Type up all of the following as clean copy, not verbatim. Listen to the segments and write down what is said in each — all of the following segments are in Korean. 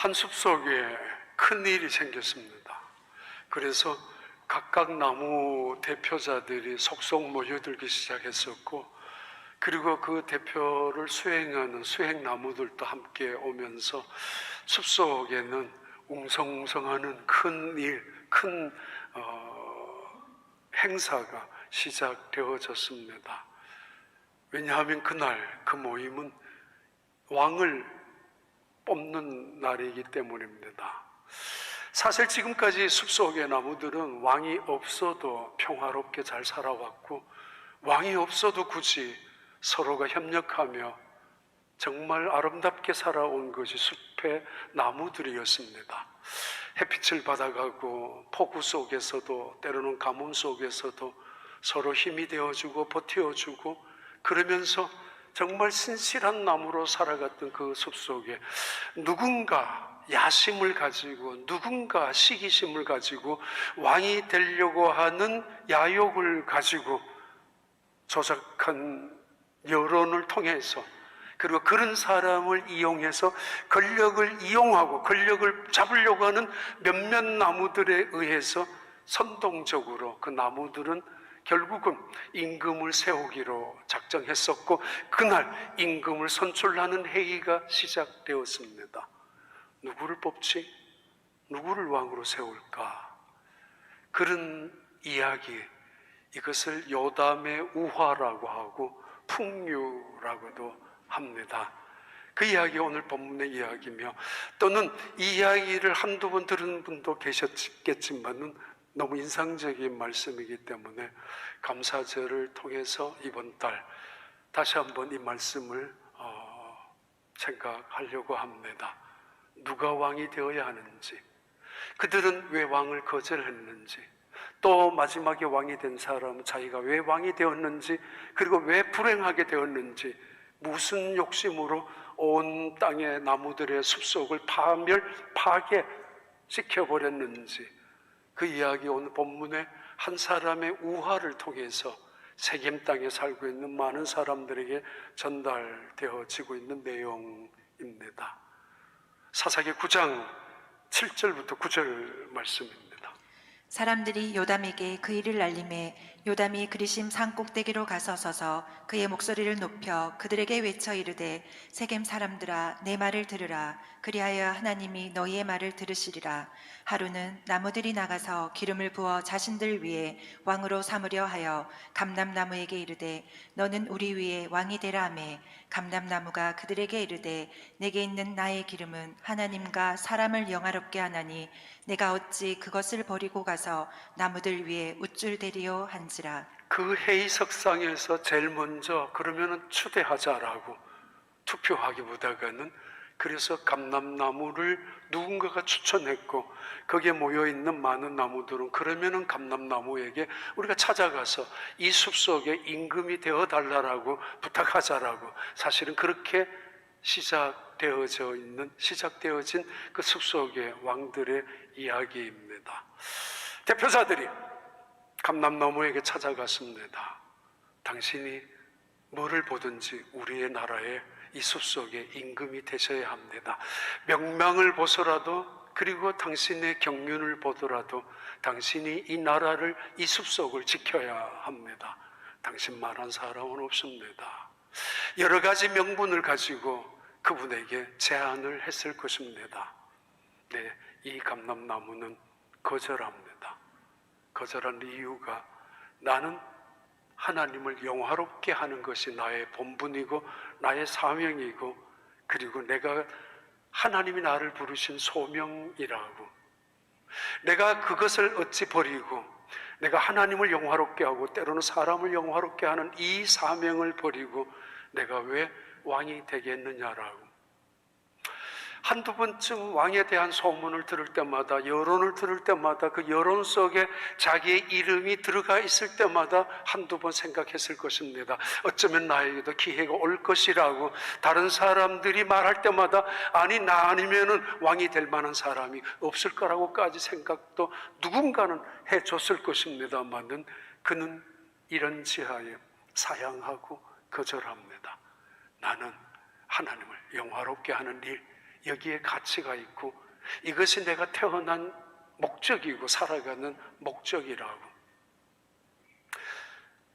한 숲속에 큰일이 생겼습니다. 그래서 각각 나무 대표자들이 속속 모여들기 시작했었고, 그리고 그 대표를 수행하는 수행나무들도 함께 오면서 숲속에는 웅성웅성하는 큰 일, 큰 행사가 시작되어졌습니다. 왜냐하면 그날 그 모임은 왕을 뽑는 날이기 때문입니다. 사실 지금까지 숲속의 나무들은 왕이 없어도 평화롭게 잘 살아왔고, 왕이 없어도 굳이 서로가 협력하며 정말 아름답게 살아온 것이 숲의 나무들이었습니다. 햇빛을 받아가고 폭우 속에서도, 때로는 가뭄 속에서도 서로 힘이 되어주고 버텨주고, 그러면서 정말 신실한 나무로 살아갔던 그 숲속에 누군가 야심을 가지고, 누군가 시기심을 가지고, 왕이 되려고 하는 야욕을 가지고 조작한 여론을 통해서, 그리고 그런 사람을 이용해서 권력을 이용하고 권력을 잡으려고 하는 몇몇 나무들에 의해서 선동적으로 그 나무들은 결국은 임금을 세우기로 작정했었고, 그날 임금을 선출하는 회의가 시작되었습니다. 누구를 뽑지? 누구를 왕으로 세울까? 그런 이야기, 이것을 요담의 우화라고 하고 풍류라고도 합니다. 그 이야기 오늘 본문의 이야기며, 또는 이 이야기를 한두 번 들은 분도 계셨겠지만은 너무 인상적인 말씀이기 때문에 감사절을 통해서 이번 달 다시 한번 이 말씀을 생각하려고 합니다. 누가 왕이 되어야 하는지, 그들은 왜 왕을 거절했는지, 또 마지막에 왕이 된 사람은 자기가 왜 왕이 되었는지, 그리고 왜 불행하게 되었는지, 무슨 욕심으로 온 땅의 나무들의 숲속을 파괴시켜버렸는지, 그 이야기 오늘 본문의 한 사람의 우화를 통해서 세겜 땅에 살고 있는 많은 사람들에게 전달되어지고 있는 내용입니다. 사사기 9장 7절부터 9절 말씀입니다. 사람들이 요담에게 그 일을 알림해 요담이 그리심 산 꼭대기로 가서 서서 그의 목소리를 높여 그들에게 외쳐 이르되, 세겜 사람들아, 내 말을 들으라. 그리하여 하나님이 너희의 말을 들으시리라. 하루는 나무들이 나가서 기름을 부어 자신들 위에 왕으로 삼으려 하여 감람나무에게 이르되, 너는 우리 위에 왕이 되라 하매, 감람나무가 그들에게 이르되, 내게 있는 나의 기름은 하나님과 사람을 영화롭게 하나니 내가 어찌 그것을 버리고 가서 나무들 위에 우쭐대리요 한지라. 그 회의석상에서 제일 먼저 그러면은 추대하자라고 투표하기보다는, 그래서 감람나무를 누군가가 추천했고, 거기에 모여있는 많은 나무들은 그러면은 감람나무에게 우리가 찾아가서 이 숲속에 임금이 되어달라고 부탁하자라고, 사실은 그렇게 시작되어진 그 숲속의 왕들의 이야기입니다. 대표자들이 감람나무에게 찾아갔습니다. 당신이 뭐를 보든지 우리의 나라에 이 숲속에 임금이 되셔야 합니다. 명망을 보서라도, 그리고 당신의 경륜을 보더라도 당신이 이 나라를, 이 숲속을 지켜야 합니다. 당신만한 사람은 없습니다. 여러 가지 명분을 가지고 그분에게 제안을 했을 것입니다. 네, 이 감람나무는 거절합니다. 거절한 이유가, 나는 하나님을 영화롭게 하는 것이 나의 본분이고 나의 사명이고, 그리고 내가 하나님이 나를 부르신 소명이라고, 내가 그것을 어찌 버리고 내가 하나님을 영화롭게 하고 때로는 사람을 영화롭게 하는 이 사명을 버리고 내가 왜 왕이 되겠느냐라고. 한두 번쯤 왕에 대한 소문을 들을 때마다, 여론을 들을 때마다, 그 여론 속에 자기의 이름이 들어가 있을 때마다 한두 번 생각했을 것입니다. 어쩌면 나에게도 기회가 올 것이라고. 다른 사람들이 말할 때마다 아니, 나 아니면은 왕이 될 만한 사람이 없을 거라고까지 생각도 누군가는 해줬을 것입니다만은, 그는 이런 지하에 사양하고 거절합니다. 나는 하나님을 영화롭게 하는 일, 여기에 가치가 있고 이것이 내가 태어난 목적이고 살아가는 목적이라고.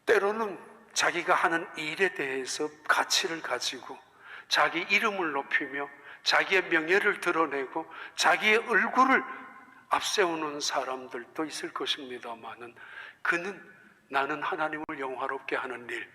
때로는 자기가 하는 일에 대해서 가치를 가지고 자기 이름을 높이며 자기의 명예를 드러내고 자기의 얼굴을 앞세우는 사람들도 있을 것입니다마는 그는 나는 하나님을 영화롭게 하는 일,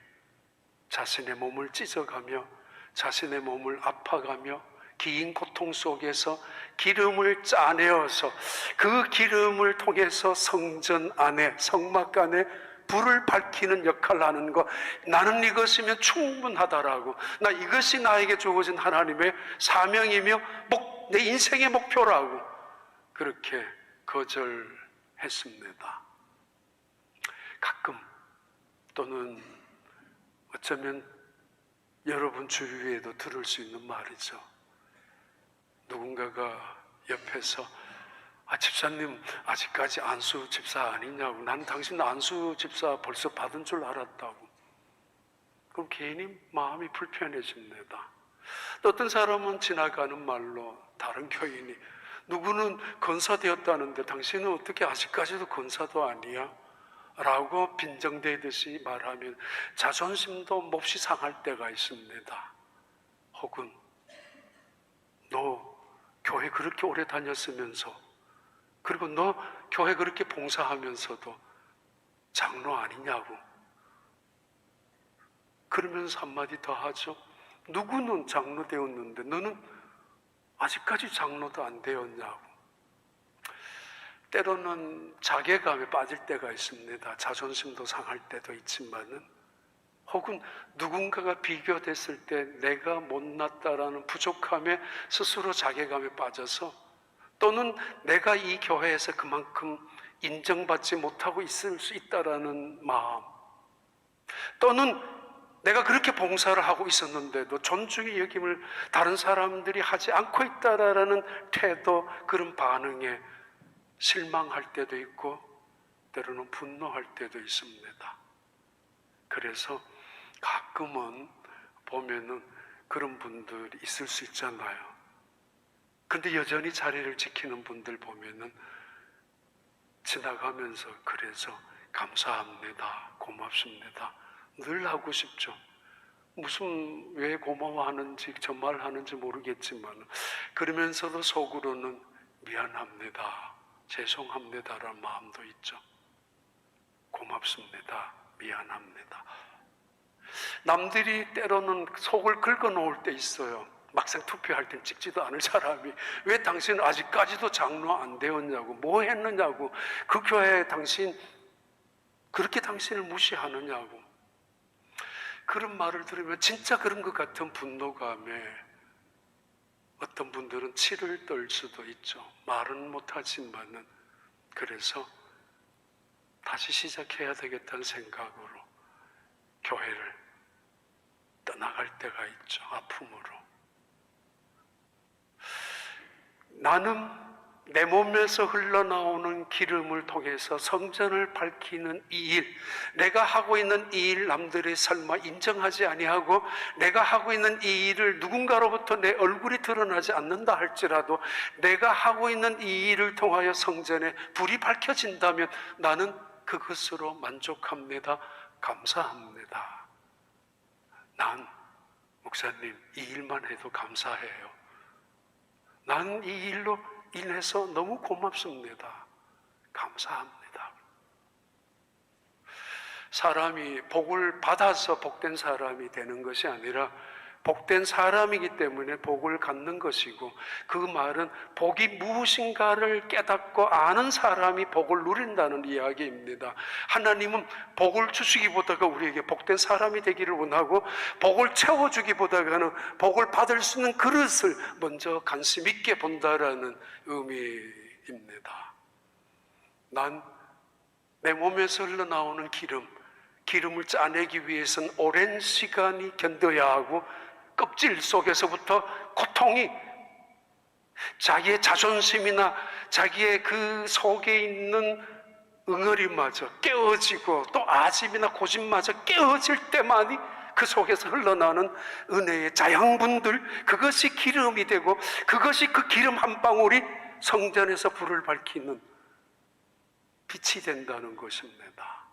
자신의 몸을 찢어가며 자신의 몸을 아파가며 긴 고통 속에서 기름을 짜내어서 그 기름을 통해서 성전 안에 성막 안에 불을 밝히는 역할을 하는 것, 나는 이것이면 충분하다라고, 나 이것이 나에게 주어진 하나님의 사명이며 내 인생의 목표라고 그렇게 거절했습니다. 가끔 또는 어쩌면 여러분 주위에도 들을 수 있는 말이죠. 누군가가 옆에서 집사님 아직까지 안수 집사 아니냐고, 난 당신 안수 집사 벌써 받은 줄 알았다고. 그럼 괜히 마음이 불편해집니다. 또 어떤 사람은 지나가는 말로 다른 교인이 누구는 권사되었다는데 당신은 어떻게 아직까지도 권사도 아니야? 라고 빈정대듯이 말하면 자존심도 몹시 상할 때가 있습니다. 혹은 너 교회 그렇게 오래 다녔으면서, 그리고 너 교회 그렇게 봉사하면서도 장로 아니냐고. 그러면서 한마디 더 하죠. 누구는 장로 되었는데 너는 아직까지 장로도 안 되었냐고. 때로는 자괴감에 빠질 때가 있습니다. 자존심도 상할 때도 있지만은, 혹은 누군가가 비교됐을 때 내가 못났다라는 부족함에 스스로 자괴감에 빠져서, 또는 내가 이 교회에서 그만큼 인정받지 못하고 있을 수 있다라는 마음, 또는 내가 그렇게 봉사를 하고 있었는데도 존중의 여김을 다른 사람들이 하지 않고 있다라는 태도, 그런 반응에 실망할 때도 있고 때로는 분노할 때도 있습니다. 그래서 가끔은 보면은 그런 분들이 있을 수 있잖아요. 근데 여전히 자리를 지키는 분들 보면은 지나가면서 그래서 감사합니다, 고맙습니다 늘 하고 싶죠. 무슨 왜 고마워하는지 정말하는지 모르겠지만 그러면서도 속으로는 미안합니다, 죄송합니다라는 마음도 있죠. 고맙습니다, 미안합니다. 남들이 때로는 속을 긁어놓을 때 있어요. 막상 투표할 땐 찍지도 않을 사람이 왜 당신은 아직까지도 장로 안 되었냐고, 뭐 했느냐고, 그 교회에 당신 그렇게 당신을 무시하느냐고. 그런 말을 들으면 진짜 그런 것 같은 분노감에 어떤 분들은 치를 떨 수도 있죠. 말은 못하지만은. 그래서 다시 시작해야 되겠다는 생각으로 교회를 떠나갈 때가 있죠. 아픔으로. 나는 내 몸에서 흘러나오는 기름을 통해서 성전을 밝히는 이 일, 내가 하고 있는 이 일 남들이 설마 인정하지 아니하고 내가 하고 있는 이 일을 누군가로부터 내 얼굴이 드러나지 않는다 할지라도 내가 하고 있는 이 일을 통하여 성전에 불이 밝혀진다면 나는 그것으로 만족합니다, 감사합니다. 난 목사님 이 일만 해도 감사해요. 난 이 일로 인해서 너무 고맙습니다, 감사합니다. 사람이 복을 받아서 복된 사람이 되는 것이 아니라 복된 사람이기 때문에 복을 갖는 것이고, 그 말은 복이 무엇인가를 깨닫고 아는 사람이 복을 누린다는 이야기입니다. 하나님은 복을 주시기보다가 우리에게 복된 사람이 되기를 원하고, 복을 채워주기보다가는 복을 받을 수 있는 그릇을 먼저 관심 있게 본다라는 의미입니다. 난 내 몸에서 흘러나오는 기름을 짜내기 위해서는 오랜 시간이 견뎌야 하고, 껍질 속에서부터 고통이, 자기의 자존심이나 자기의 그 속에 있는 응어리마저 깨어지고 또 아집이나 고집마저 깨어질 때만이 그 속에서 흘러나오는 은혜의 자양분들, 그것이 기름이 되고 그것이 그 기름 한 방울이 성전에서 불을 밝히는 빛이 된다는 것입니다.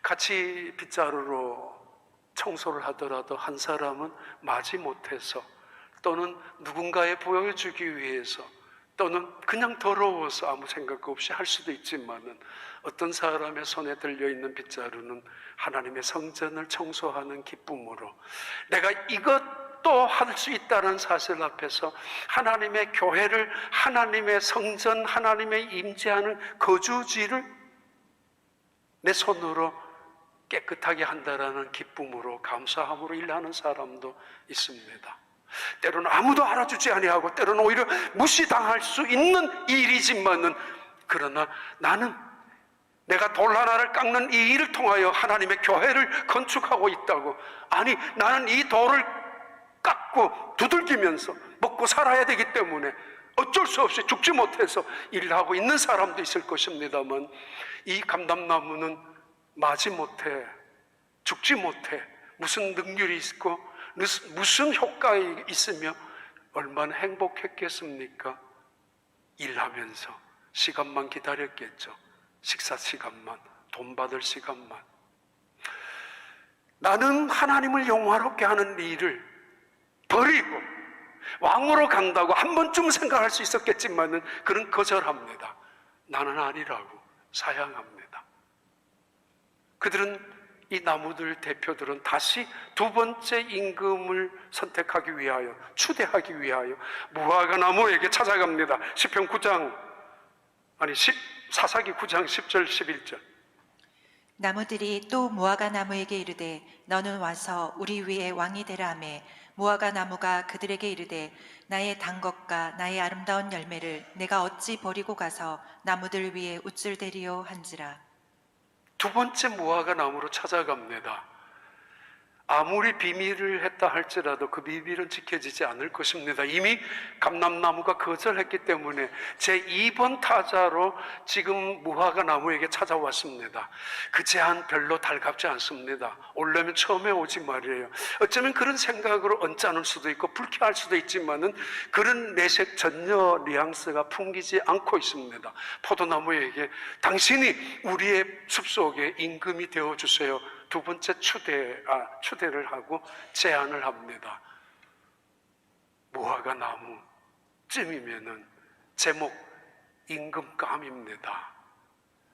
같이 빗자루로 청소를 하더라도 한 사람은 마지 못해서, 또는 누군가에 보여주기 위해서, 또는 그냥 더러워서 아무 생각 없이 할 수도 있지만은, 어떤 사람의 손에 들려있는 빗자루는 하나님의 성전을 청소하는 기쁨으로, 내가 이것도 할 수 있다는 사실 앞에서 하나님의 교회를, 하나님의 성전, 하나님의 임재하는 거주지를 내 손으로 깨끗하게 한다라는 기쁨으로, 감사함으로 일하는 사람도 있습니다. 때로는 아무도 알아주지 아니하고, 때로는 오히려 무시당할 수 있는 일이지만은, 그러나 나는 내가 돌 하나를 깎는 이 일을 통하여 하나님의 교회를 건축하고 있다고. 아니, 나는 이 돌을 깎고 두들기면서 먹고 살아야 되기 때문에 어쩔 수 없이 죽지 못해서 일을 하고 있는 사람도 있을 것입니다만, 이 감람나무는 마지 못해, 죽지 못해, 무슨 능률이 있고 무슨 효과가 있으며 얼마나 행복했겠습니까? 일하면서 시간만 기다렸겠죠. 식사 시간만, 돈 받을 시간만. 나는 하나님을 영화롭게 하는 일을 버리고 왕으로 간다고 한 번쯤 생각할 수 있었겠지만은, 그는 거절합니다. 나는 아니라고 사양합니다. 그들은, 이 나무들 대표들은 다시 두 번째 임금을 선택하기 위하여, 추대하기 위하여 무화과 나무에게 찾아갑니다. 시편 9장, 사사기 9장 10절 11절. 나무들이 또 무화과 나무에게 이르되 너는 와서 우리 위에 왕이 되라 하매, 무화과 나무가 그들에게 이르되 나의 단 것과 나의 아름다운 열매를 내가 어찌 버리고 가서 나무들 위에 웃을 대리요 한지라. 두 번째 무화과 나무로 찾아갑니다. 아무리 비밀을 했다 할지라도 그 비밀은 지켜지지 않을 것입니다. 이미 감람나무가 거절했기 때문에 제 2번 타자로 지금 무화과 나무에게 찾아왔습니다. 그 제안 별로 달갑지 않습니다. 오려면 처음에 오지 말이에요. 어쩌면 그런 생각으로 언짢을 수도 있고 불쾌할 수도 있지만은, 그런 내색 전혀 뉘앙스가 풍기지 않고 있습니다. 포도나무에게 당신이 우리의 숲속에 임금이 되어주세요. 두 번째 추대를 하고 제안을 합니다. 무화과 나무쯤이면은 제목 임금감입니다.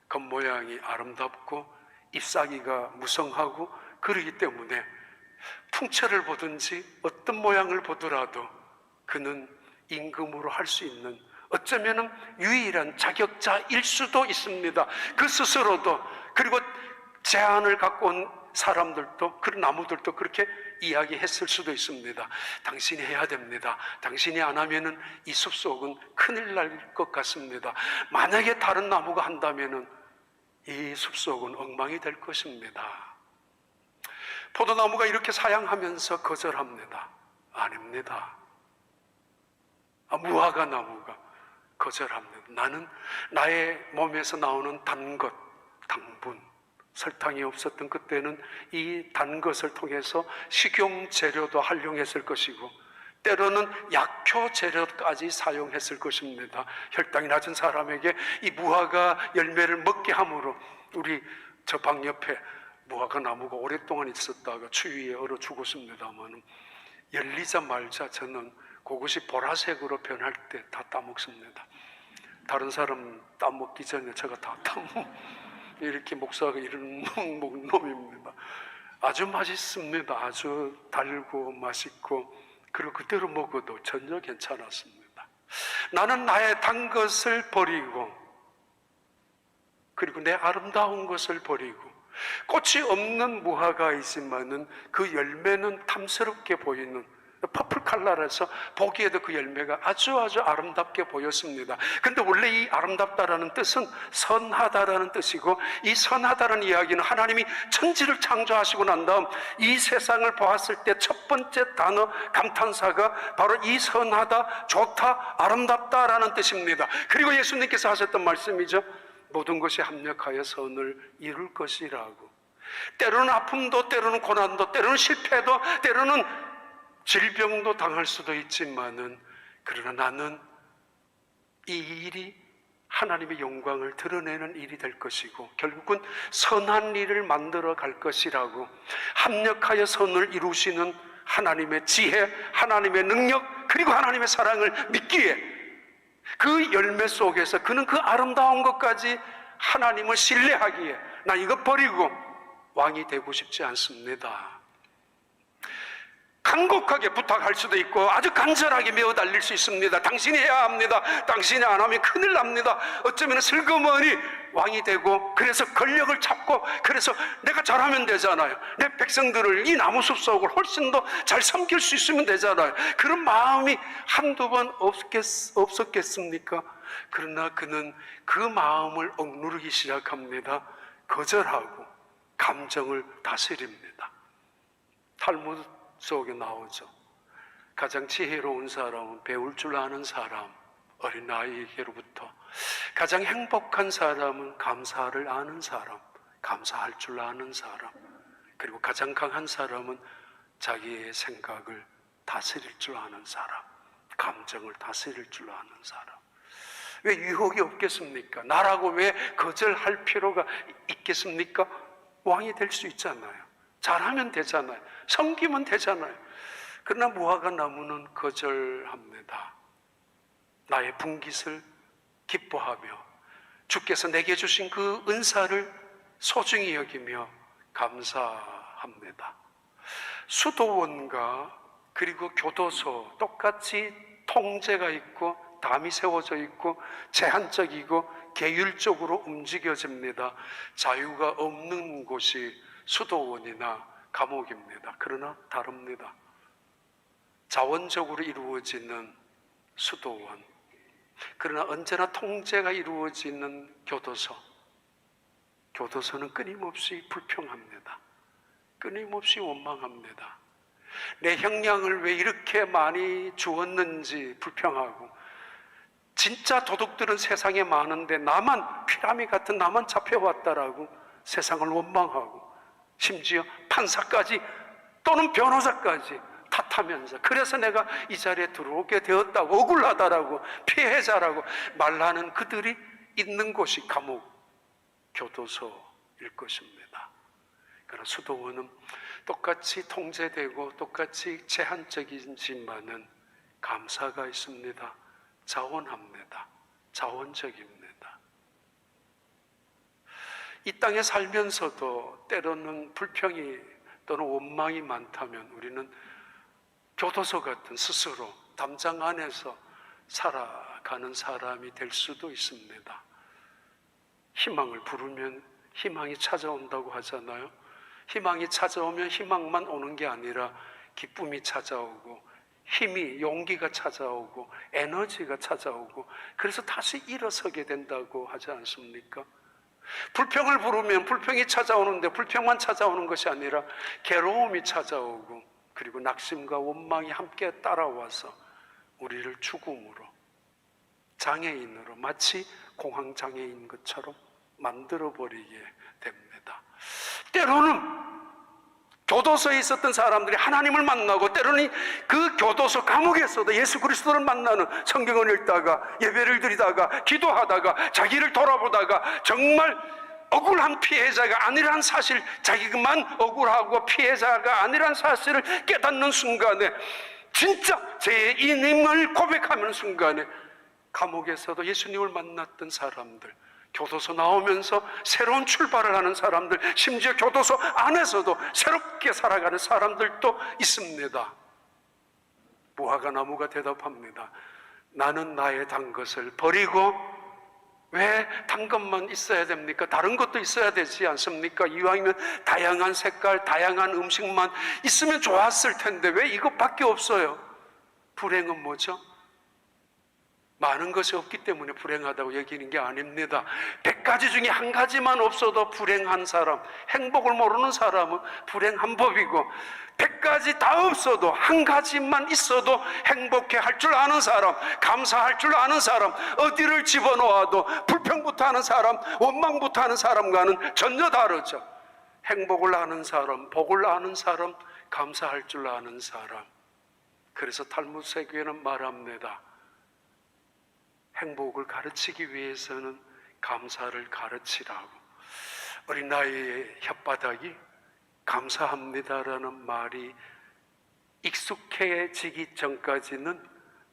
겉모양이 아름답고 잎사귀가 무성하고 그러기 때문에 풍채를 보든지 어떤 모양을 보더라도 그는 임금으로 할 수 있는, 어쩌면은 유일한 자격자일 수도 있습니다. 그 스스로도, 그리고 제안을 갖고 온 사람들도, 그런 나무들도 그렇게 이야기했을 수도 있습니다. 당신이 해야 됩니다. 당신이 안 하면은 이 숲속은 큰일 날 것 같습니다. 만약에 다른 나무가 한다면은 이 숲속은 엉망이 될 것입니다. 포도나무가 이렇게 사양하면서 거절합니다. 아닙니다. 무화과 나무가 거절합니다. 나는 나의 몸에서 나오는 단 것, 당분, 설탕이 없었던 그때는 이 단 것을 통해서 식용 재료도 활용했을 것이고, 때로는 약효 재료까지 사용했을 것입니다. 혈당이 낮은 사람에게 이 무화과 열매를 먹게 함으로, 우리 저 방 옆에 무화과 나무가 오랫동안 있었다가 추위에 얼어 죽었습니다만, 열리자마자 저는 그것이 보라색으로 변할 때 다 따먹습니다. 다른 사람 따먹기 전에 제가 다 이렇게 목사가 이런 놈입니다. 아주 맛있습니다. 아주 달고 맛있고, 그리고 그대로 먹어도 전혀 괜찮았습니다. 나는 나의 단 것을 버리고, 그리고 내 아름다운 것을 버리고, 꽃이 없는 무화과가 있지만은 그 열매는 탐스럽게 보이는 퍼플 컬러라서 보기에도 그 열매가 아주 아름답게 보였습니다. 그런데 원래 이 아름답다라는 뜻은 선하다라는 뜻이고, 이 선하다라는 이야기는 하나님이 천지를 창조하시고 난 다음 이 세상을 보았을 때 첫 번째 단어, 감탄사가 바로 이 선하다, 좋다, 아름답다라는 뜻입니다. 그리고 예수님께서 하셨던 말씀이죠. 모든 것이 합력하여 선을 이룰 것이라고. 때로는 아픔도, 때로는 고난도, 때로는 실패도, 때로는 질병도 당할 수도 있지만은, 그러나 나는 이 일이 하나님의 영광을 드러내는 일이 될 것이고 결국은 선한 일을 만들어 갈 것이라고, 합력하여 선을 이루시는 하나님의 지혜, 하나님의 능력, 그리고 하나님의 사랑을 믿기에, 그 열매 속에서 그는 그 아름다운 것까지 하나님을 신뢰하기에, 나 이것 버리고 왕이 되고 싶지 않습니다. 간곡하게 부탁할 수도 있고 아주 간절하게 메어 달릴 수 있습니다. 당신이 해야 합니다. 당신이 안 하면 큰일 납니다. 어쩌면 슬그머니 왕이 되고, 그래서 권력을 잡고, 그래서 내가 잘하면 되잖아요. 내 백성들을 이 나무숲 속을 훨씬 더 잘 섬길 수 있으면 되잖아요. 그런 마음이 한두 번 없었겠습니까? 그러나 그는 그 마음을 억누르기 시작합니다. 거절하고 감정을 다스립니다. 탈무드 속에 나오죠. 가장 지혜로운 사람은 배울 줄 아는 사람, 어린아이에게로부터. 가장 행복한 사람은 감사를 아는 사람, 감사할 줄 아는 사람. 그리고 가장 강한 사람은 자기의 생각을 다스릴 줄 아는 사람, 감정을 다스릴 줄 아는 사람. 왜 유혹이 없겠습니까? 나라고 왜 거절할 필요가 있겠습니까? 왕이 될 수 있잖아요. 잘하면 되잖아요. 섬기면 되잖아요. 그러나 무화과 나무는 거절합니다. 나의 분깃을 기뻐하며 주께서 내게 주신 그 은사를 소중히 여기며 감사합니다. 수도원과 그리고 교도소 똑같이 통제가 있고 담이 세워져 있고 제한적이고 계율적으로 움직여집니다. 자유가 없는 곳이 수도원이나 감옥입니다. 그러나 다릅니다. 자원적으로 이루어지는 수도원, 그러나 언제나 통제가 이루어지는 교도소. 교도소는 끊임없이 불평합니다. 끊임없이 원망합니다. 내 형량을 왜 이렇게 많이 주었는지 불평하고, 진짜 도둑들은 세상에 많은데 나만, 피라미 같은 나만 잡혀왔다라고 세상을 원망하고, 심지어 판사까지 또는 변호사까지 탓하면서, 그래서 내가 이 자리에 들어오게 되었다고, 억울하다라고, 피해자라고 말하는 그들이 있는 곳이 감옥, 교도소일 것입니다. 그러나 수도원은 똑같이 통제되고 똑같이 제한적이지만은 감사가 있습니다. 자원합니다. 자원적입니다. 이 땅에 살면서도 때로는 불평이 또는 원망이 많다면 우리는 교도소 같은 스스로 담장 안에서 살아가는 사람이 될 수도 있습니다. 희망을 부르면 희망이 찾아온다고 하잖아요. 희망이 찾아오면 희망만 오는 게 아니라 기쁨이 찾아오고, 힘이, 용기가 찾아오고, 에너지가 찾아오고, 그래서 다시 일어서게 된다고 하지 않습니까? 불평을 부르면 불평이 찾아오는데 불평만 찾아오는 것이 아니라 괴로움이 찾아오고, 그리고 낙심과 원망이 함께 따라와서 우리를 죽음으로, 장애인으로, 마치 공황장애인 것처럼 만들어버리게 됩니다. 때로는 교도소에 있었던 사람들이 하나님을 만나고, 때로는 그 교도소 감옥에서도 예수 그리스도를 만나는, 성경을 읽다가 예배를 드리다가 기도하다가 자기를 돌아보다가 정말 억울한 피해자가 아니란 사실, 자기만 억울하고 피해자가 아니란 사실을 깨닫는 순간에, 진짜 죄인임을 고백하는 순간에 감옥에서도 예수님을 만났던 사람들, 교도소 나오면서 새로운 출발을 하는 사람들, 심지어 교도소 안에서도 새롭게 살아가는 사람들도 있습니다. 무화과 나무가 대답합니다. 나는 나의 단 것을 버리고, 왜 단 것만 있어야 됩니까? 다른 것도 있어야 되지 않습니까? 이왕이면 다양한 색깔, 다양한 음식만 있으면 좋았을 텐데 왜 이것밖에 없어요? 불행은 뭐죠? 많은 것이 없기 때문에 불행하다고 여기는 게 아닙니다. 100가지 중에 한 가지만 없어도 불행한 사람, 행복을 모르는 사람은 불행한 법이고, 100가지 다 없어도 한 가지만 있어도 행복해 할 줄 아는 사람, 감사할 줄 아는 사람, 어디를 집어넣어도 불평부터 하는 사람, 원망부터 하는 사람과는 전혀 다르죠. 행복을 아는 사람, 복을 아는 사람, 감사할 줄 아는 사람. 그래서 탈무드 세계는 말합니다. 행복을 가르치기 위해서는 감사를 가르치라고. 어린아이의 혓바닥이 감사합니다라는 말이 익숙해지기 전까지는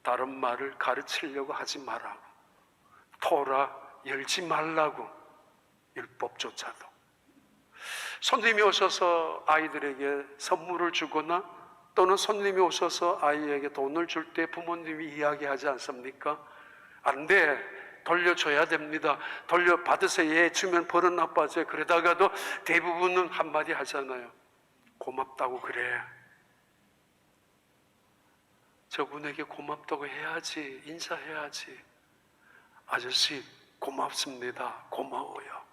다른 말을 가르치려고 하지 말라고. 토라 열지 말라고. 율법조차도. 손님이 오셔서 아이들에게 선물을 주거나 또는 손님이 오셔서 아이에게 돈을 줄 때 부모님이 이야기하지 않습니까? 안 돼. 돌려줘야 됩니다. 돌려받으세요. 예, 주면 버릇 나빠져요. 그러다가도 대부분은 한마디 하잖아요. 고맙다고 그래. 저분에게 고맙다고 해야지. 인사해야지. 아저씨 고맙습니다. 고마워요.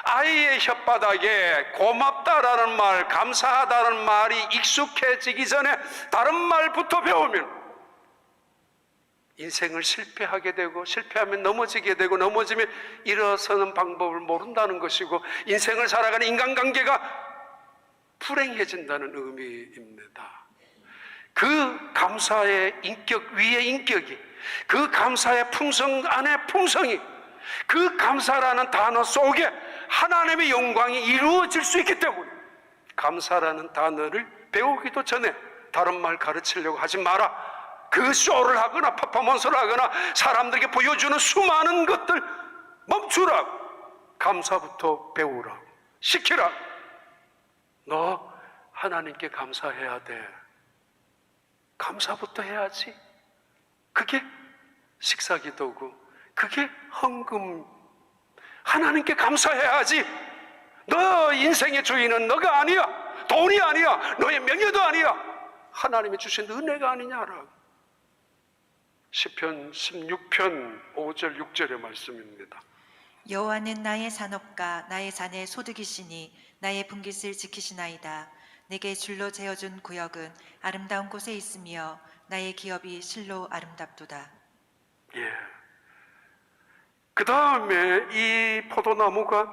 아이의 혓바닥에 고맙다라는 말, 감사하다는 말이 익숙해지기 전에 다른 말부터 배우면 인생을 실패하게 되고, 실패하면 넘어지게 되고, 넘어지면 일어서는 방법을 모른다는 것이고, 인생을 살아가는 인간관계가 불행해진다는 의미입니다. 그 감사의 인격 위에 인격이, 그 감사의 품성 안에 품성이, 그 감사라는 단어 속에 하나님의 영광이 이루어질 수 있기 때문에 감사라는 단어를 배우기도 전에 다른 말 가르치려고 하지 마라. 그 쇼를 하거나 퍼포먼스를 하거나 사람들에게 보여주는 수많은 것들 멈추라고. 감사부터 배우라고. 시키라. 너 하나님께 감사해야 돼. 감사부터 해야지. 그게 식사기도고, 그게 헌금. 하나님께 감사해야지. 너 인생의 주인은 너가 아니야. 돈이 아니야. 너의 명예도 아니야. 하나님이 주신 은혜가 아니냐라고. 시편 16편 5절 6절의 말씀입니다. 여호와는 나의 산업과 나의 잔의 소득이시니 나의 분깃을 지키시나이다. 내게 줄로 재어준 구역은 아름다운 곳에 있으며 나의 기업이 실로 아름답도다. 예. 그 다음에 이 포도나무가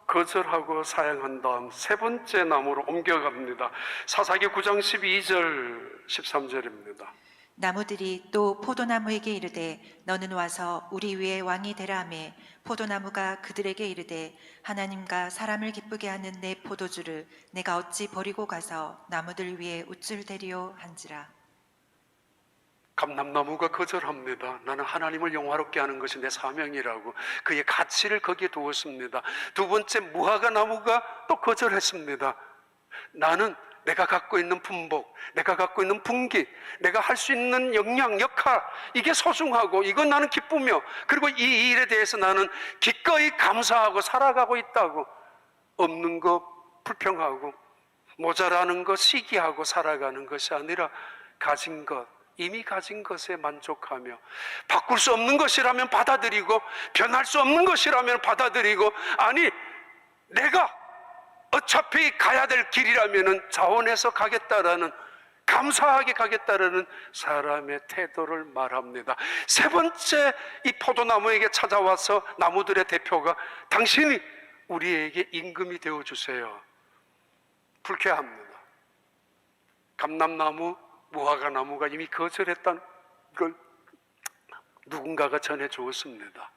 거절하고 사양한 다음 세 번째 나무로 옮겨갑니다. 사사기 9장 12절 13절입니다. 나무들이 또 포도나무에게 이르되 너는 와서 우리 위에 왕이 되라 하매 포도나무가 그들에게 이르되 하나님과 사람을 기쁘게 하는 내 포도주를 내가 어찌 버리고 가서 나무들 위에 우쭐 대리오 한지라. 감람나무가 거절합니다. 나는 하나님을 영화롭게 하는 것이 내 사명이라고 그의 가치를 거기에 두었습니다. 두 번째 무화과 나무가 또 거절했습니다. 나는 내가 갖고 있는 품복, 내가 갖고 있는 분기, 내가 할 수 있는 역량, 역할, 이게 소중하고 이건 나는 기쁘며, 그리고 이 일에 대해서 나는 기꺼이 감사하고 살아가고 있다고. 없는 거 불평하고 모자라는 거 시기하고 살아가는 것이 아니라 가진 것, 이미 가진 것에 만족하며 바꿀 수 없는 것이라면 받아들이고 변할 수 없는 것이라면 받아들이고, 아니 내가 어차피 가야 될 길이라면 자원해서 가겠다라는, 감사하게 가겠다라는 사람의 태도를 말합니다. 세 번째 이 포도나무에게 찾아와서 나무들의 대표가 당신이 우리에게 임금이 되어주세요. 불쾌합니다. 감람나무, 무화과나무가 이미 거절했다는 걸 누군가가 전해주었습니다.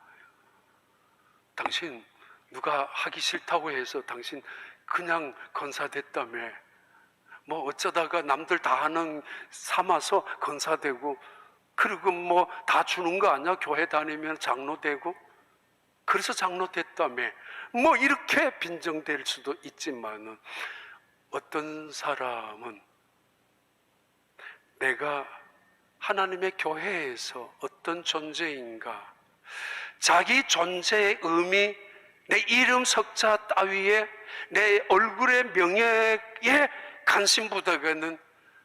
당신 누가 하기 싫다고 해서 당신 그냥 건사됐다며, 뭐 어쩌다가 남들 다 하는 삼아서 건사되고, 그리고 뭐 다 주는 거 아니야? 교회 다니면 장로 되고, 그래서 장로 됐다며, 뭐 이렇게 빈정될 수도 있지만은, 어떤 사람은 내가 하나님의 교회에서 어떤 존재인가, 자기 존재의 의미, 내 이름 석자 따위에 내 얼굴의 명예에 관심보다는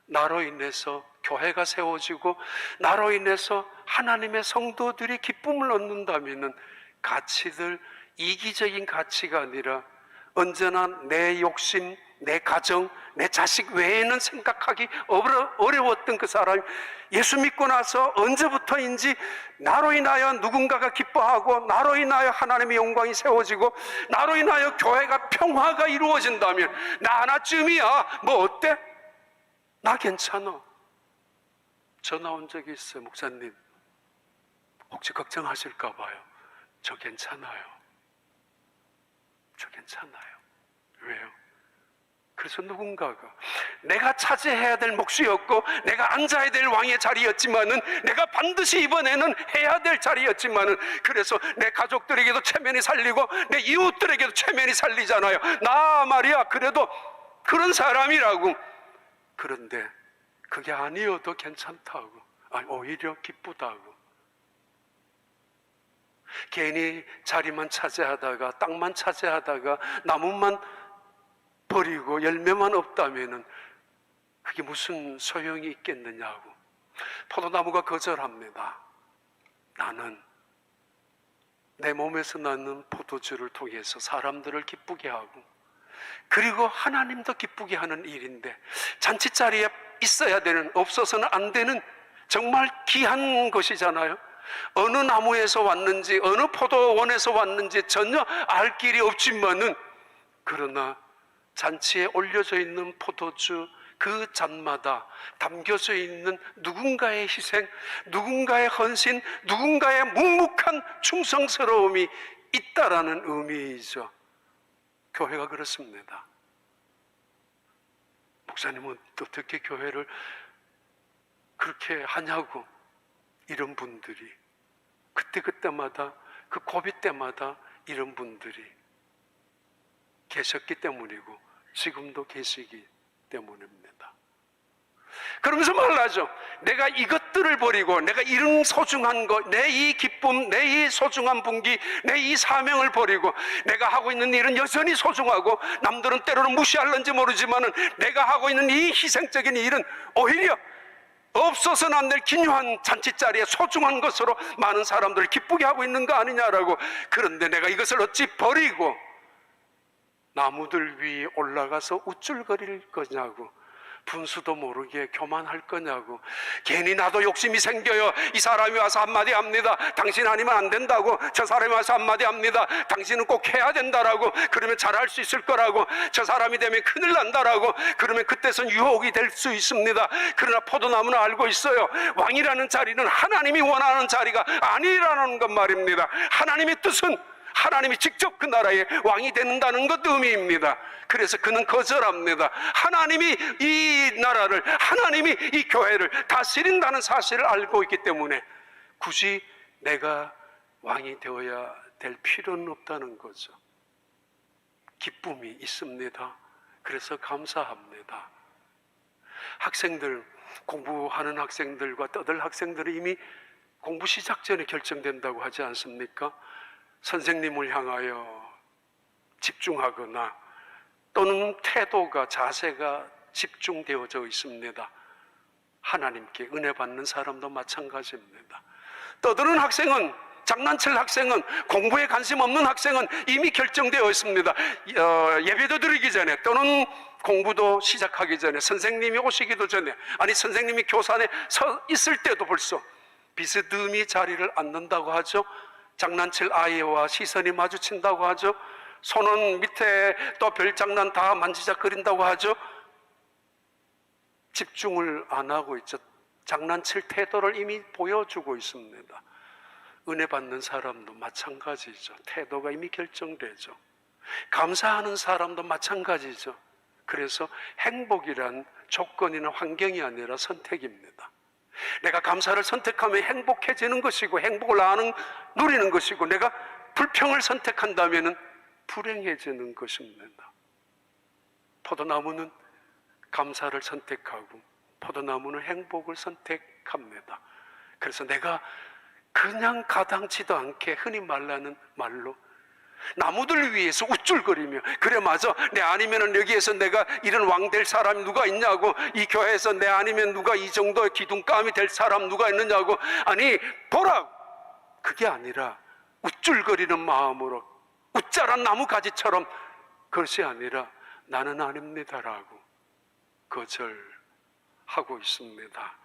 나로 인해서 교회가 세워지고 나로 인해서 하나님의 성도들이 기쁨을 얻는다면 가치들, 이기적인 가치가 아니라 언제나 내 욕심, 내 가정, 내 자식 외에는 생각하기 어려웠던 그 사람이 예수 믿고 나서 언제부터인지 나로 인하여 누군가가 기뻐하고 나로 인하여 하나님의 영광이 세워지고 나로 인하여 교회가 평화가 이루어진다면 나 하나쯤이야 뭐 어때? 나 괜찮아. 전화 온 적이 있어요. 목사님 혹시 걱정하실까 봐요. 저 괜찮아요. 저 괜찮아요. 왜요? 그래서 누군가가 내가 차지해야 될 몫이었고 내가 앉아야 될 왕의 자리였지만은 내가 반드시 이번에는 해야 될 자리였지만은 그래서 내 가족들에게도 체면이 살리고 내 이웃들에게도 체면이 살리잖아요. 나 말이야 그래도 그런 사람이라고. 그런데 그게 아니어도 괜찮다고. 아니, 오히려 기쁘다고. 괜히 자리만 차지하다가 땅만 차지하다가 나무만 버리고 열매만 없다면은 그게 무슨 소용이 있겠느냐고. 포도나무가 거절합니다. 나는 내 몸에서 나는 포도주를 통해서 사람들을 기쁘게 하고 그리고 하나님도 기쁘게 하는 일인데 잔치자리에 있어야 되는, 없어서는 안 되는 정말 귀한 것이잖아요. 어느 나무에서 왔는지 어느 포도원에서 왔는지 전혀 알 길이 없지만은 그러나 잔치에 올려져 있는 포도주 그 잔마다 담겨져 있는 누군가의 희생, 누군가의 헌신, 누군가의 묵묵한 충성스러움이 있다라는 의미이죠. 교회가 그렇습니다. 목사님은 어떻게 교회를 그렇게 하냐고. 이런 분들이 그때마다 그 고비 때마다 이런 분들이 계셨기 때문이고 지금도 계시기 때문입니다. 그러면서 말하죠. 내가 이것들을 버리고 내가 이런 소중한 것, 내 이 기쁨, 내 이 소중한 분기, 내 이 사명을 버리고 내가 하고 있는 일은 여전히 소중하고 남들은 때로는 무시할는지 모르지만은 내가 하고 있는 이 희생적인 일은 오히려 없어서는 안 될 기묘한 잔치자리에 소중한 것으로 많은 사람들을 기쁘게 하고 있는 거 아니냐라고. 그런데 내가 이것을 어찌 버리고 나무들 위에 올라가서 우쭐거릴 거냐고. 분수도 모르게 교만할 거냐고. 괜히 나도 욕심이 생겨요. 이 사람이 와서 한마디 합니다. 당신 아니면 안 된다고. 저 사람이 와서 한마디 합니다. 당신은 꼭 해야 된다라고. 그러면 잘할 수 있을 거라고. 저 사람이 되면 큰일 난다라고. 그러면 그때선 유혹이 될 수 있습니다. 그러나 포도나무는 알고 있어요. 왕이라는 자리는 하나님이 원하는 자리가 아니라는 것 말입니다. 하나님의 뜻은 하나님이 직접 그 나라의 왕이 된다는 것 의미입니다. 그래서 그는 거절합니다. 하나님이 이 나라를, 하나님이 이 교회를 다스린다는 사실을 알고 있기 때문에 굳이 내가 왕이 되어야 될 필요는 없다는 거죠. 기쁨이 있습니다. 그래서 감사합니다. 학생들, 공부하는 학생들과 떠들 학생들이 이미 공부 시작 전에 결정된다고 하지 않습니까? 선생님을 향하여 집중하거나 또는 태도가, 자세가 집중되어져 있습니다. 하나님께 은혜 받는 사람도 마찬가지입니다. 떠드는 학생은, 장난칠 학생은, 공부에 관심 없는 학생은 이미 결정되어 있습니다. 예배도 드리기 전에 또는 공부도 시작하기 전에, 선생님이 오시기도 전에, 아니 선생님이 교산에 서 있을 때도 벌써 비스듬히 자리를 앉는다고 하죠. 장난칠 아이와 시선이 마주친다고 하죠. 손은 밑에 또 별장난 다 만지작거린다고 하죠. 집중을 안 하고 있죠. 장난칠 태도를 이미 보여주고 있습니다. 은혜 받는 사람도 마찬가지죠. 태도가 이미 결정되죠. 감사하는 사람도 마찬가지죠. 그래서 행복이란 조건이나 환경이 아니라 선택입니다. 내가 감사를 선택하면 행복해지는 것이고 행복을 누리는 것이고, 내가 불평을 선택한다면 불행해지는 것입니다. 포도나무는 감사를 선택하고 포도나무는 행복을 선택합니다. 그래서 내가 그냥 가당치도 않게 흔히 말하는 말로 나무들 위해서 우쭐거리며, 그래 맞아, 내 아니면은 여기에서 내가 이런 왕 될 사람이 누가 있냐고, 이 교회에서 내 아니면 누가 이 정도의 기둥감이 될 사람 누가 있느냐고. 아니 보라, 그게 아니라 우쭐거리는 마음으로 웃자란 나무가지처럼 그것이 아니라 나는 아닙니다라고 거절하고 있습니다.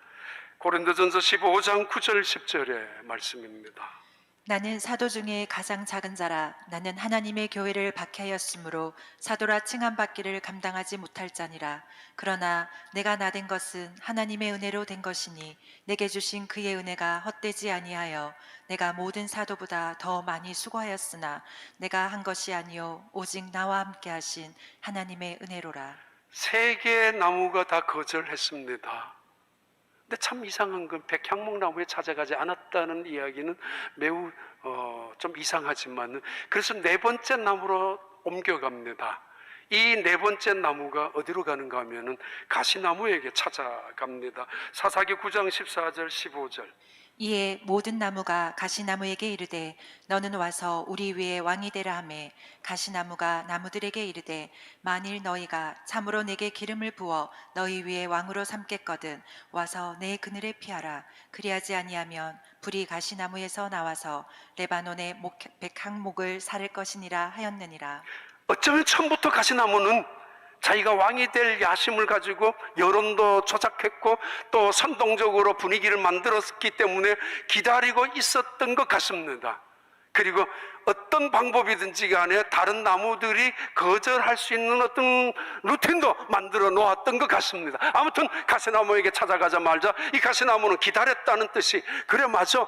고린도전서 15장 9절 10절의 말씀입니다. 나는 사도 중에 가장 작은 자라. 나는 하나님의 교회를 박해하였으므로 사도라 칭함받기를 감당하지 못할 자니라. 그러나 내가 나된 것은 하나님의 은혜로 된 것이니 내게 주신 그의 은혜가 헛되지 아니하여 내가 모든 사도보다 더 많이 수고하였으나 내가 한 것이 아니요 오직 나와 함께 하신 하나님의 은혜로라. 세 개의 나무가 다 거절했습니다. 근데 참 이상한 건 백향목나무에 찾아가지 않았다는 이야기는 매우 좀 이상하지만, 그래서 네 번째 나무로 옮겨갑니다. 이 네 번째 나무가 어디로 가는가 하면은 가시나무에게 찾아갑니다. 사사기 9장 14절 15절. 이에 모든 나무가 가시나무에게 이르되 너는 와서 우리 위에 왕이 되라 하매 가시나무가 나무들에게 이르되 만일 너희가 참으로 내게 기름을 부어 너희 위에 왕으로 삼겠거든 와서 내 그늘에 피하라. 그리하지 아니하면 불이 가시나무에서 나와서 레바논의 백향목을 사를 것이니라 하였느니라. 어쩌면 처음부터 가시나무는 자기가 왕이 될 야심을 가지고 여론도 조작했고 또 선동적으로 분위기를 만들었기 때문에 기다리고 있었던 것 같습니다. 그리고 어떤 방법이든지 간에 다른 나무들이 거절할 수 있는 어떤 루틴도 만들어 놓았던 것 같습니다. 아무튼 가시나무에게 찾아가자마자 이 가시나무는 기다렸다는 뜻이, 그래 맞아,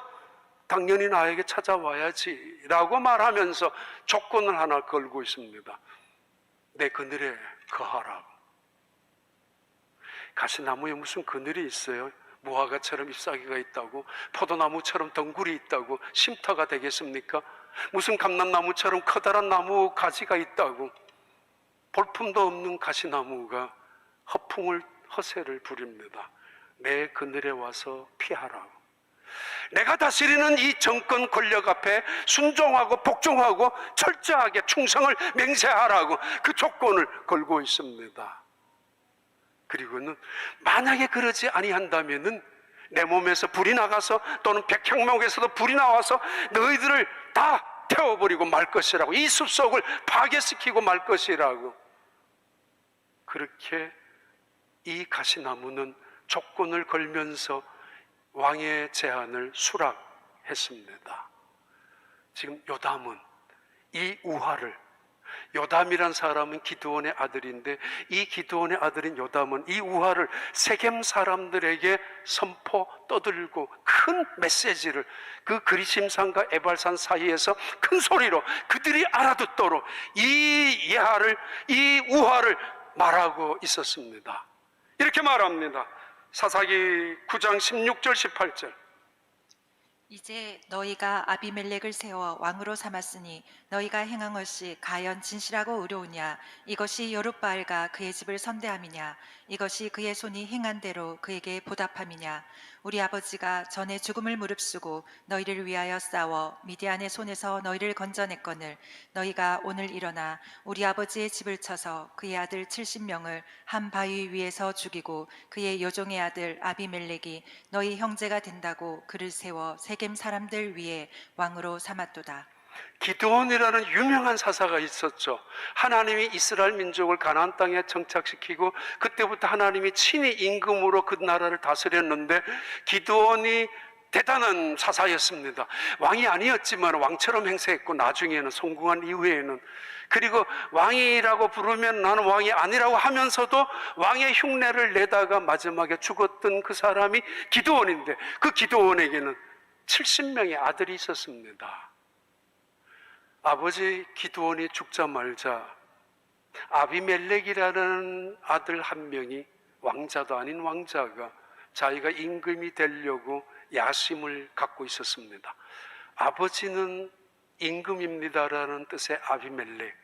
당연히 나에게 찾아와야지 라고 말하면서 조건을 하나 걸고 있습니다. 내 그늘에 거하라고. 가시나무에 무슨 그늘이 있어요? 무화과처럼 잎사귀가 있다고, 포도나무처럼 덩굴이 있다고 쉼터가 되겠습니까? 무슨 감람나무처럼 커다란 나무 가지가 있다고. 볼품도 없는 가시나무가 허세를 부립니다. 내 그늘에 와서 피하라고. 내가 다스리는 이 정권 권력 앞에 순종하고 복종하고 철저하게 충성을 맹세하라고 그 조건을 걸고 있습니다. 그리고는 만약에 그러지 아니한다면은 내 몸에서 불이 나가서 또는 백향목에서도 불이 나와서 너희들을 다 태워버리고 말 것이라고, 이 숲속을 파괴시키고 말 것이라고. 그렇게 이 가시나무는 조건을 걸면서 왕의 제안을 수락했습니다. 지금 요담은 이 우화를, 요담이란 사람은 기드온의 아들인데 이 기드온의 아들인 요담은 이 우화를 세겜 사람들에게 떠들고 큰 메시지를 그 그리심산과 에발산 사이에서 큰 소리로 그들이 알아듣도록 이 우화를 말하고 있었습니다. 이렇게 말합니다. 사사기 9장 16절 18절. 이제 너희가 아비멜렉을 세워 왕으로 삼았으니 너희가 행한 것이 가연 진실하고 의로우냐? 이것이 여룻바알과 그의 집을 선대함이냐? 이것이 그의 손이 행한 대로 그에게 보답함이냐? 우리 아버지가 전에 죽음을 무릅쓰고 너희를 위하여 싸워 미디안의 손에서 너희를 건져냈거늘 너희가 오늘 일어나 우리 아버지의 집을 쳐서 그의 아들 70명을 한 바위 위에서 죽이고 그의 여종의 아들 아비멜렉이 너희 형제가 된다고 그를 세워 세겜 사람들 위에 왕으로 삼았도다. 기드온이라는 유명한 사사가 있었죠. 하나님이 이스라엘 민족을 가나안 땅에 정착시키고 그때부터 하나님이 친히 임금으로 그 나라를 다스렸는데 기드온이 대단한 사사였습니다. 왕이 아니었지만 왕처럼 행세했고 나중에는 성공한 이후에는, 그리고 왕이라고 부르면 나는 왕이 아니라고 하면서도 왕의 흉내를 내다가 마지막에 죽었던 그 사람이 기드온인데, 그 기드온에게는 70명의 아들이 있었습니다. 아버지 기드온이 죽자마자 아비멜렉이라는 아들 한 명이, 왕자도 아닌 왕자가 자기가 임금이 되려고 야심을 갖고 있었습니다. 아버지는 임금입니다라는 뜻의 아비멜렉,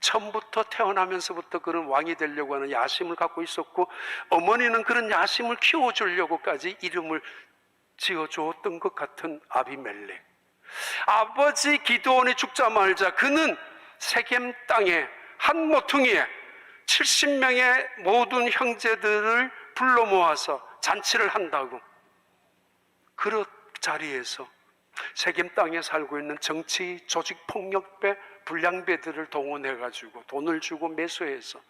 처음부터 태어나면서부터 그런 왕이 되려고 하는 야심을 갖고 있었고, 어머니는 그런 야심을 키워주려고까지 이름을 지어주었던 것 같은 아비멜렉. 아버지 기드온이 죽자마자 그는 세겜 땅에 한 모퉁이에 70명의 모든 형제들을 불러 모아서 잔치를 한다고, 그 자리에서 세겜 땅에 살고 있는 정치, 조직 폭력배, 불량배들을 동원해가지고 돈을 주고 매수해서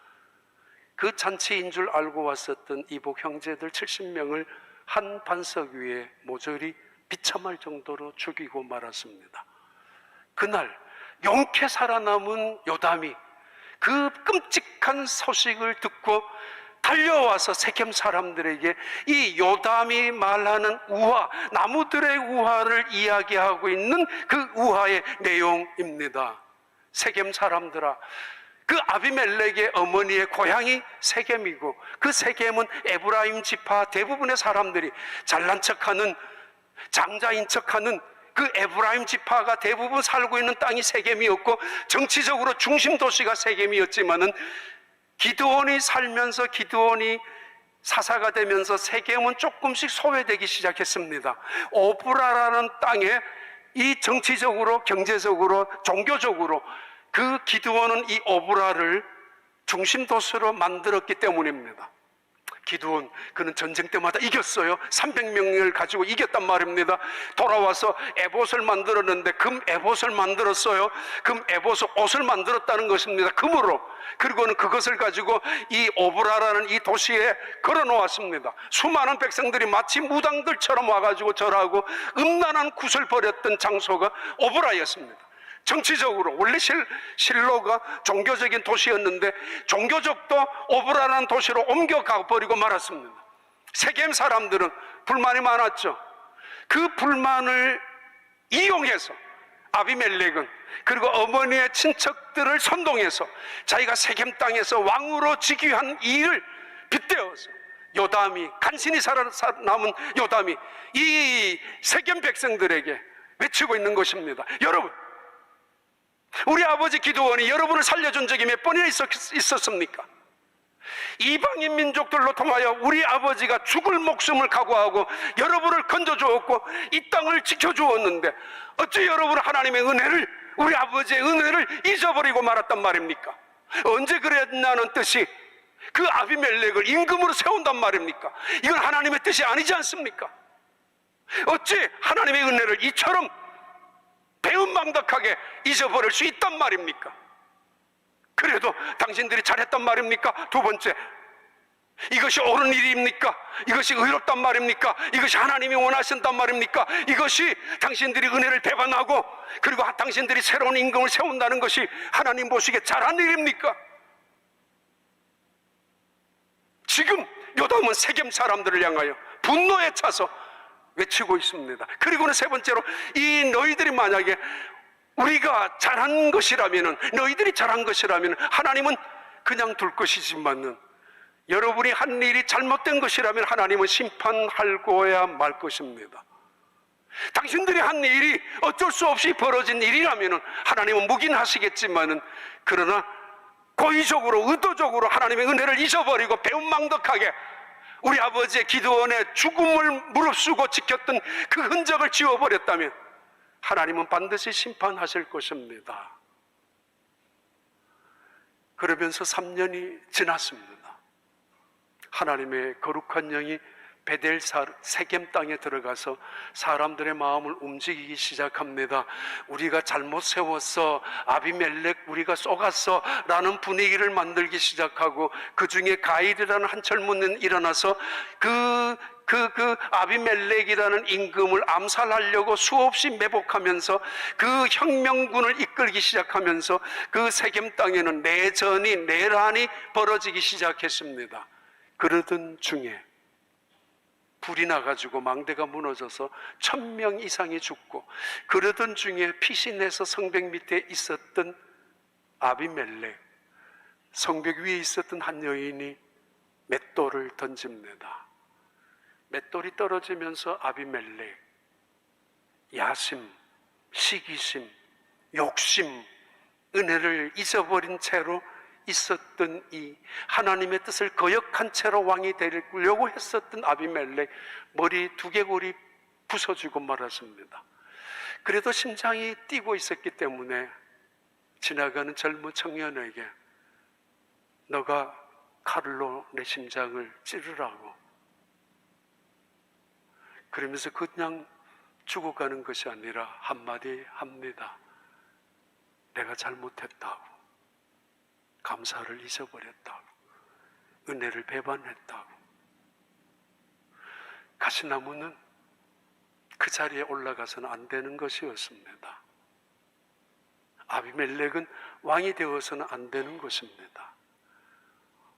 그 잔치인 줄 알고 왔었던 이복 형제들 70명을 한 반석 위에 모조리 비참할 정도로 죽이고 말았습니다. 그날 용케 살아남은 요담이 그 끔찍한 소식을 듣고 달려와서 세겜 사람들에게 이 요담이 말하는 우화, 나무들의 우화를 이야기하고 있는 그 우화의 내용입니다. 세겜 사람들아, 그 아비멜렉의 어머니의 고향이 세겜이고 그 세겜은 에브라임 지파 대부분의 사람들이 잘난 척하는, 장자인 척하는 그 에브라임 지파가 대부분 살고 있는 땅이 세겜이었고 정치적으로 중심 도시가 세겜이었지만은 기드온이 살면서, 기드온이 사사가 되면서 세겜은 조금씩 소외되기 시작했습니다. 오브라라는 땅에 이 정치적으로, 경제적으로, 종교적으로 그 기드온은 이 오브라를 중심 도시로 만들었기 때문입니다. 기드온, 그는 전쟁 때마다 이겼어요. 300명을 가지고 이겼단 말입니다. 돌아와서 에봇을 만들었는데 금 에봇을 만들었어요. 금 에봇 옷을 만들었다는 것입니다. 금으로. 그리고는 그것을 가지고 이 오브라라는 이 도시에 걸어 놓았습니다. 수많은 백성들이 마치 무당들처럼 와가지고 절하고 음란한 굿을 벌였던 장소가 오브라였습니다. 정치적으로 원래 실로가 종교적인 도시였는데 종교적도 오브라라는 도시로 옮겨가 버리고 말았습니다. 세겜 사람들은 불만이 많았죠. 그 불만을 이용해서 아비멜렉은, 그리고 어머니의 친척들을 선동해서 자기가 세겜 땅에서 왕으로 즉위한 일을 빗대어서 요담이, 간신히 살아남은 요담이 이 세겜 백성들에게 외치고 있는 것입니다. 여러분, 우리 아버지 기드온이 여러분을 살려준 적이 몇 번이나 있었습니까? 이방인 민족들로 통하여 우리 아버지가 죽을 목숨을 각오하고 여러분을 건져주었고 이 땅을 지켜주었는데 어찌 여러분은 하나님의 은혜를, 우리 아버지의 은혜를 잊어버리고 말았단 말입니까? 언제 그랬냐는 뜻이 그 아비멜렉을 임금으로 세운단 말입니까? 이건 하나님의 뜻이 아니지 않습니까? 어찌 하나님의 은혜를 이처럼 배은망덕하게 잊어버릴 수 있단 말입니까? 그래도 당신들이 잘했단 말입니까? 두 번째, 이것이 옳은 일입니까? 이것이 의롭단 말입니까? 이것이 하나님이 원하신단 말입니까? 이것이 당신들이 은혜를 배반하고 그리고 당신들이 새로운 임금을 세운다는 것이 하나님 보시기에 잘한 일입니까? 지금 요담은 세겜 사람들을 향하여 분노에 차서 외치고 있습니다. 그리고는 세 번째로, 이 너희들이 만약에 우리가 잘한 것이라면, 너희들이 잘한 것이라면 하나님은 그냥 둘 것이지만은 여러분이 한 일이 잘못된 것이라면 하나님은 심판하고야 말 것입니다. 당신들이 한 일이 어쩔 수 없이 벌어진 일이라면 하나님은 묵인하시겠지만은, 그러나 고의적으로, 의도적으로 하나님의 은혜를 잊어버리고 배은망덕하게 우리 아버지의 기드온의 죽음을 무릅쓰고 지켰던 그 흔적을 지워버렸다면 하나님은 반드시 심판하실 것입니다. 그러면서 3년이 지났습니다. 하나님의 거룩한 영이 베델 세겜 땅에 들어가서 사람들의 마음을 움직이기 시작합니다. 우리가 잘못 세웠어, 아비멜렉 우리가 쏘갔어 라는 분위기를 만들기 시작하고, 그 중에 가일이라는 한 젊은이는 일어나서 그 아비멜렉이라는 임금을 암살하려고 수없이 매복하면서 그 혁명군을 이끌기 시작하면서 그 세겜 땅에는 내전이, 내란이 벌어지기 시작했습니다. 그러던 중에 불이 나가지고 망대가 무너져서 1000명 이상이 죽고, 그러던 중에 피신해서 성벽 밑에 있었던 아비멜렉, 성벽 위에 있었던 한 여인이 맷돌을 던집니다. 맷돌이 떨어지면서 아비멜렉, 야심, 시기심, 욕심, 은혜를 잊어버린 채로 있었던 이 하나님의 뜻을 거역한 채로 왕이 되려고 했었던 아비멜렉, 머리 두개골이 부서지고 말았습니다. 그래도 심장이 뛰고 있었기 때문에 지나가는 젊은 청년에게 너가 칼로 내 심장을 찌르라고, 그러면서 그냥 죽어가는 것이 아니라 한마디 합니다. 내가 잘못했다고, 감사를 잊어버렸다고, 은혜를 배반했다고. 가시나무는 그 자리에 올라가서는 안 되는 것이었습니다. 아비멜렉은 왕이 되어서는 안 되는 것입니다.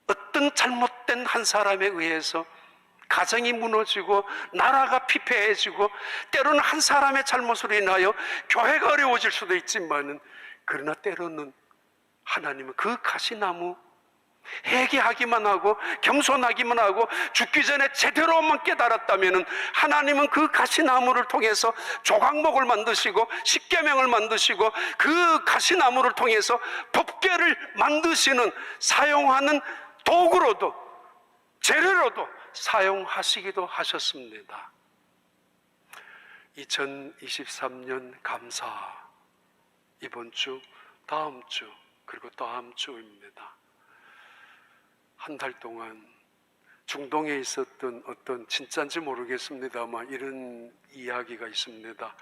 어떤 잘못된 한 사람에 의해서 가정이 무너지고 나라가 피폐해지고 때로는 한 사람의 잘못으로 인하여 교회가 어려워질 수도 있지만은, 그러나 때로는 하나님은 그 가시나무 회개하기만 하고 겸손하기만 하고 죽기 전에 제대로만 깨달았다면은, 하나님은 그 가시나무를 통해서 조각목을 만드시고 십계명을 만드시고 그 가시나무를 통해서 법궤를 만드시는, 사용하는 도구로도 재료로도 사용하시기도 하셨습니다. 2023년 감사, 이번 주, 다음 주, 그리고 다음 주입니다. 한 달 동안 중동에 있었던 어떤, 진짜인지 모르겠습니다만 이런 이야기가 있습니다.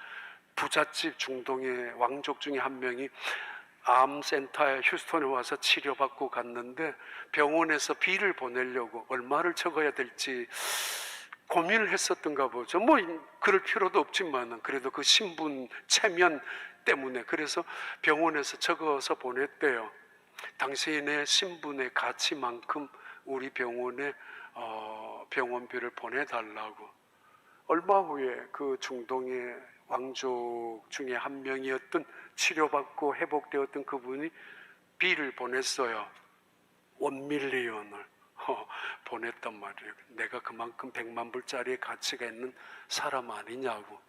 부잣집 중동의 왕족 중에 한 명이 암센터에 휴스턴에 와서 치료받고 갔는데, 병원에서 비를 보내려고 얼마를 적어야 될지 고민을 했었던가 보죠. 뭐 그럴 필요도 없지만 그래도 그 신분 체면 때문에, 그래서 병원에서 적어서 보냈대요. 당신의 신분의 가치만큼 우리 병원에 병원비를 보내달라고. 얼마 후에 그 중동의 왕족 중에 한 명이었던, 치료받고 회복되었던 그분이 비를 보냈어요. 1밀리언을 보냈단 말이에요. 내가 그만큼 100만 불짜리의 가치가 있는 사람 아니냐고.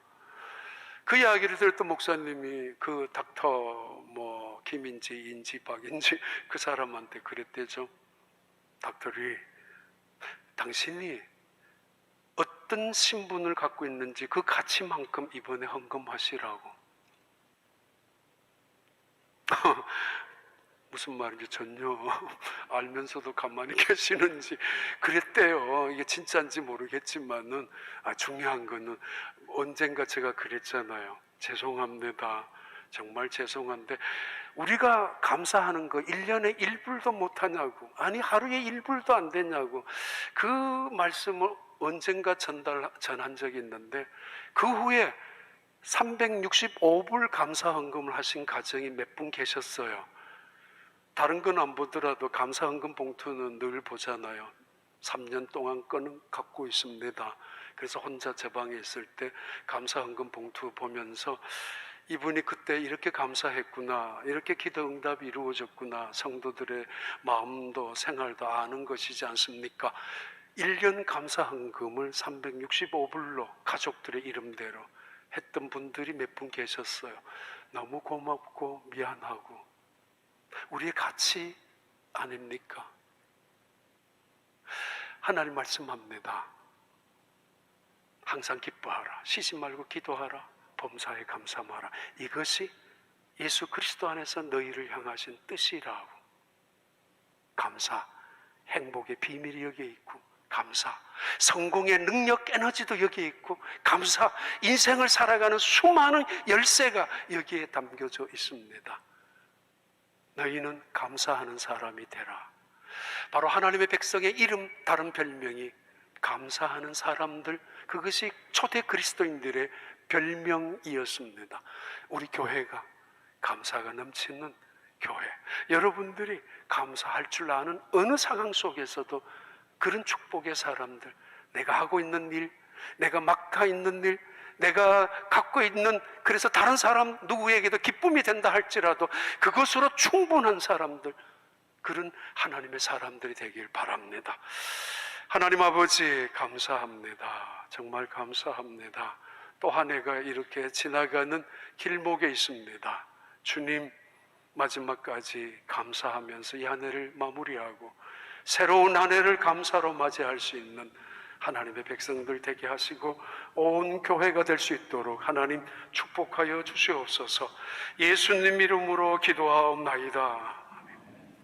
그 이야기를 들었던 목사님이 그 닥터 김인지 인지 박인지 그 사람한테 그랬대죠. 닥터리, 당신이 어떤 신분을 갖고 있는지 그 가치만큼 이번에 헌금하시라고. 무슨 말인지 전혀 알면서도 가만히 계시는지 그랬대요. 이게 진짜인지 모르겠지만은, 중요한 거는, 언젠가 제가 그랬잖아요. 죄송합니다. 정말 죄송한데 우리가 감사하는 거 1년에 1불도 못하냐고, 아니 하루에 1불도 안 되냐고, 그 말씀을 언젠가 전한 적이 있는데, 그 후에 365불 감사 헌금을 하신 가정이 몇 분 계셨어요. 다른 건 안 보더라도 감사 헌금 봉투는 늘 보잖아요. 3년 동안 거는 갖고 있습니다. 그래서 혼자 제 방에 있을 때 감사 헌금 봉투 보면서, 이분이 그때 이렇게 감사했구나, 이렇게 기도 응답이 이루어졌구나, 성도들의 마음도 생활도 아는 것이지 않습니까? 1년 감사 헌금을 365불로 가족들의 이름대로 했던 분들이 몇 분 계셨어요. 너무 고맙고 미안하고, 우리의 가치 아닙니까? 하나님 말씀합니다. 항상 기뻐하라, 쉬지 말고 기도하라, 범사에 감사하라. 이것이 예수 그리스도 안에서 너희를 향하신 뜻이라고. 감사, 행복의 비밀이 여기에 있고, 감사, 성공의 능력 에너지도 여기에 있고, 감사, 인생을 살아가는 수많은 열쇠가 여기에 담겨져 있습니다. 너희는 감사하는 사람이 되라. 바로 하나님의 백성의 이름, 다른 별명이 감사하는 사람들, 그것이 초대 그리스도인들의 별명이었습니다. 우리 교회가 감사가 넘치는 교회, 여러분들이 감사할 줄 아는 어느 상황 속에서도 그런 축복의 사람들, 내가 하고 있는 일, 내가 맡아 있는 일, 내가 갖고 있는, 그래서 다른 사람 누구에게도 기쁨이 된다 할지라도 그것으로 충분한 사람들, 그런 하나님의 사람들이 되길 바랍니다. 하나님 아버지 감사합니다. 정말 감사합니다. 또 한 해가 이렇게 지나가는 길목에 있습니다. 주님, 마지막까지 감사하면서 이 한 해를 마무리하고 새로운 한 해를 감사로 맞이할 수 있는 하나님의 백성들 되게 하시고 온 교회가 될 수 있도록 하나님 축복하여 주시옵소서. 예수님 이름으로 기도하옵나이다.